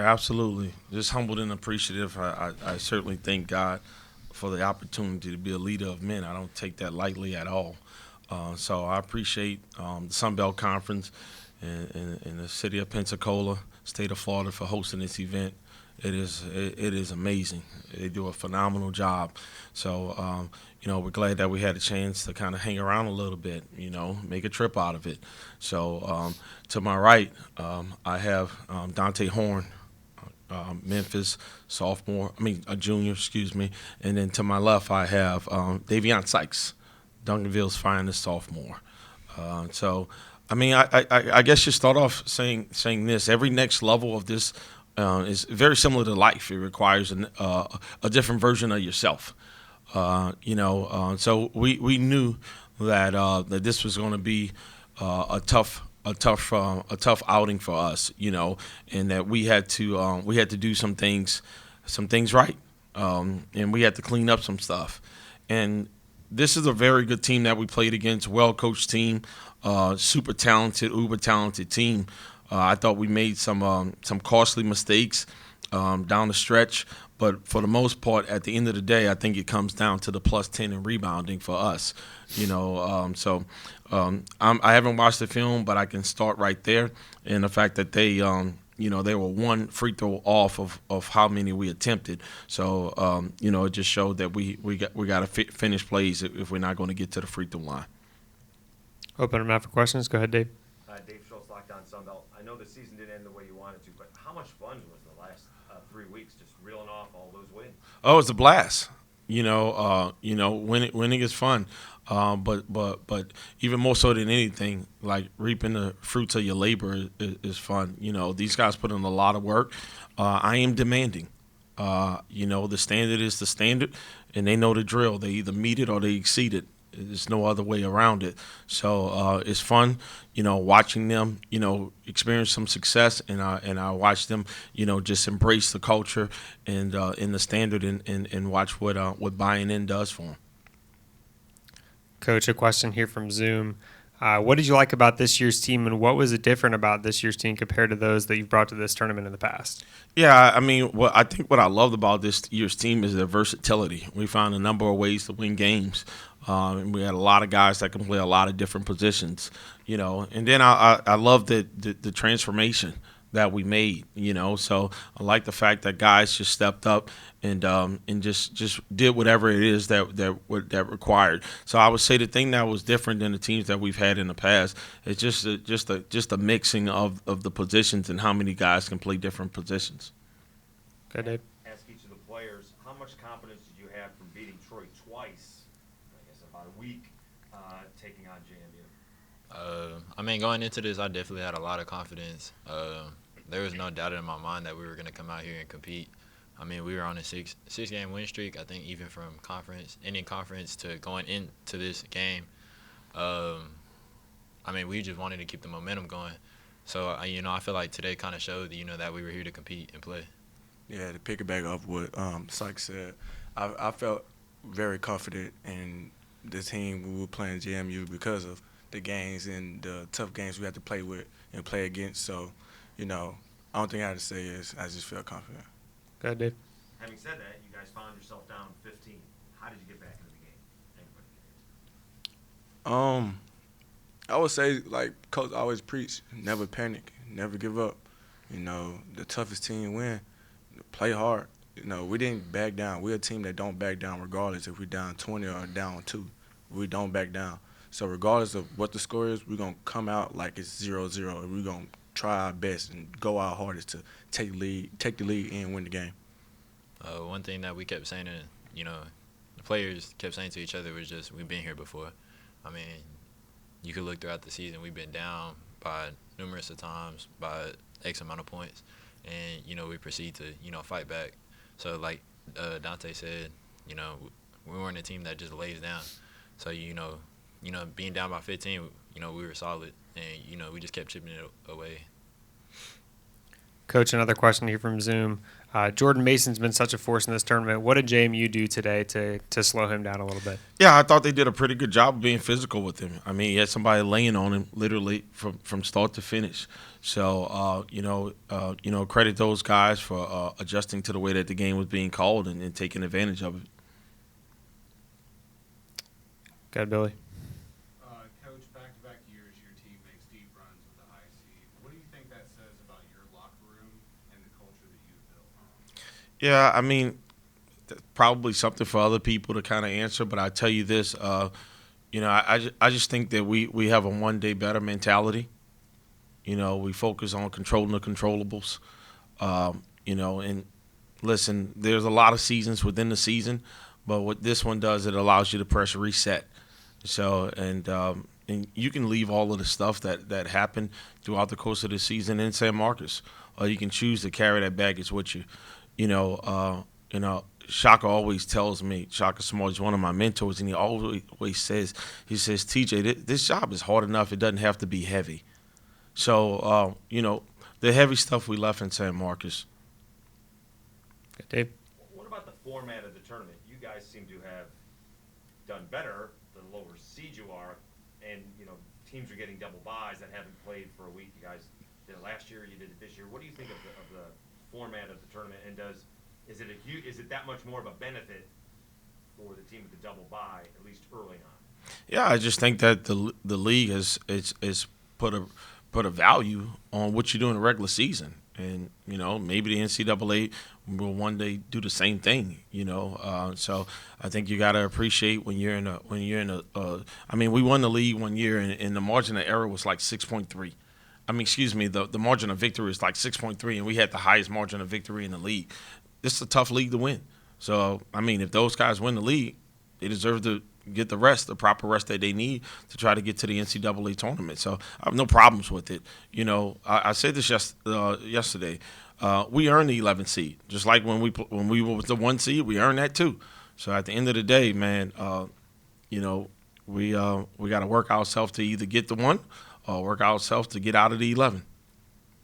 absolutely. Just humbled and appreciative. I certainly thank God for the opportunity to be a leader of men. I don't take that lightly at all. So I appreciate the Sun Belt Conference and the city of Pensacola, state of Florida, for hosting this event. It is amazing. They do a phenomenal job. So we're glad that we had a chance to kind of hang around a little bit. Make a trip out of it. So to my right, I have Dante Horn, Memphis sophomore. I mean a junior, excuse me. And then to my left, I have Davion Sykes, Duncanville's finest sophomore. So, I mean, I guess you start off saying this. Every next level of this is very similar to life. It requires a different version of yourself. So we knew that this was going to be a tough outing for us. And that we had to do some things right, and we had to clean up some stuff. And this is a very good team that we played against, well-coached team, super talented, uber talented team. I thought we made some costly mistakes down the stretch, but for the most part, at the end of the day, I think it comes down to the plus 10 in rebounding for us. I haven't watched the film, but I can start right there, and the fact that they were one free throw off of how many we attempted. So, it just showed that we got to finish plays if we're not going to get to the free throw line. Open them out for questions. Go ahead, Dave. Dave Schultz, Lockdown Sunbelt. I know the season didn't end the way you wanted to, but how much fun was the last 3 weeks just reeling off all those wins? Oh, it's a blast. Winning is fun. But even more so than anything, like reaping the fruits of your labor is fun. These guys put in a lot of work. I am demanding. The standard is the standard, and they know the drill. They either meet it or they exceed it. There's no other way around it. So it's fun, watching them, experience some success, and I watch them, just embrace the culture and in the standard and watch what buying in does for them. Coach, a question here from Zoom. What did you like about this year's team, and what was it different about this year's team compared to those that you've brought to this tournament in the past? Yeah, I mean, I think what I loved about this year's team is their versatility. We found a number of ways to win games. And we had a lot of guys that can play a lot of different positions, And then I love the transformation that we made, So I like the fact that guys just stepped up and just did whatever it is that required. So I would say the thing that was different than the teams that we've had in the past is just a mixing of the positions and how many guys can play different positions. Go ahead, Dave. Ask each of the players, how much confidence did you have from beating Troy twice, I guess about a week, taking on JMU? Going into this, I definitely had a lot of confidence. There was no doubt in my mind that we were going to come out here and compete. We were on a six-game win streak. I think even from Indian conference to going into this game, we just wanted to keep the momentum going. So, I feel like today kind of showed, that we were here to compete and play. Yeah, to piggyback off what Sykes said, I felt very confident in the team we were playing JMU because of the games and the tough games we had to play with and play against. So, I don't think I had to say is I just felt confident. Go ahead, Dave. Having said that, you guys found yourself down 15. How did you get back into the game? I would say, like Coach always preach, never panic, never give up. The toughest team win. Play hard. We didn't back down. We're a team that don't back down regardless if we're down 20 or down 2. We don't back down. So regardless of what the score is, we're going to come out like it's 0-0, and we're going to try our best and go our hardest to take the lead and win the game. One thing that we kept saying, and the players kept saying to each other was just, we've been here before. You could look throughout the season, we've been down by numerous of times by X amount of points, and we proceed to fight back. So like Dante said, we weren't a team that just lays down. So being down by 15, we were solid, and we just kept chipping it away. Coach, another question here from Zoom. Jordan Mason's been such a force in this tournament. What did JMU do today to slow him down a little bit? Yeah, I thought they did a pretty good job of being physical with him. I mean, he had somebody laying on him literally from start to finish. So, credit those guys for adjusting to the way that the game was being called and taking advantage of it. Go ahead, Billy. Coach, back-to-back years, your team makes deep runs with the high seed. What do you think that says about your locker room and the culture that you've built? Yeah, I mean, probably something for other people to kind of answer, but I tell you this, I just think that we have a one-day better mentality. We focus on controlling the controllables. And listen, there's a lot of seasons within the season, but what this one does, it allows you to press reset. So, and you can leave all of the stuff that happened throughout the course of the season in San Marcos, or you can choose to carry that baggage with you. Shaka always tells me, Shaka Small is one of my mentors, and he always says, TJ, this job is hard enough. It doesn't have to be heavy. So, the heavy stuff we left in San Marcos. Dave? What about the format of the tournament? You guys seem to have done better the lower seed you are, and teams are getting double byes that haven't played for a week. You guys did it last year, you did it this year. What do you think of the format of the tournament, and is it that much more of a benefit for the team with the double bye, at least early on? Yeah, I just think that the league has put a value on what you do in the regular season, and maybe the NCAA will one day do the same thing. So I think you got to appreciate when you're in a. I mean, we won the league one year, and the margin of error was like 6.3. I mean, excuse me, the margin of victory is like 6.3, and we had the highest margin of victory in the league. This is a tough league to win. So, I mean, if those guys win the league, they deserve to get the proper rest that they need to try to get to the NCAA tournament. So I have no problems with it. I said this yesterday. We earned the 11th seed, just like when we were with the 1 seed, we earned that too. So at the end of the day, man, we got to work ourselves to either get the 1 or work ourselves to get out of the 11.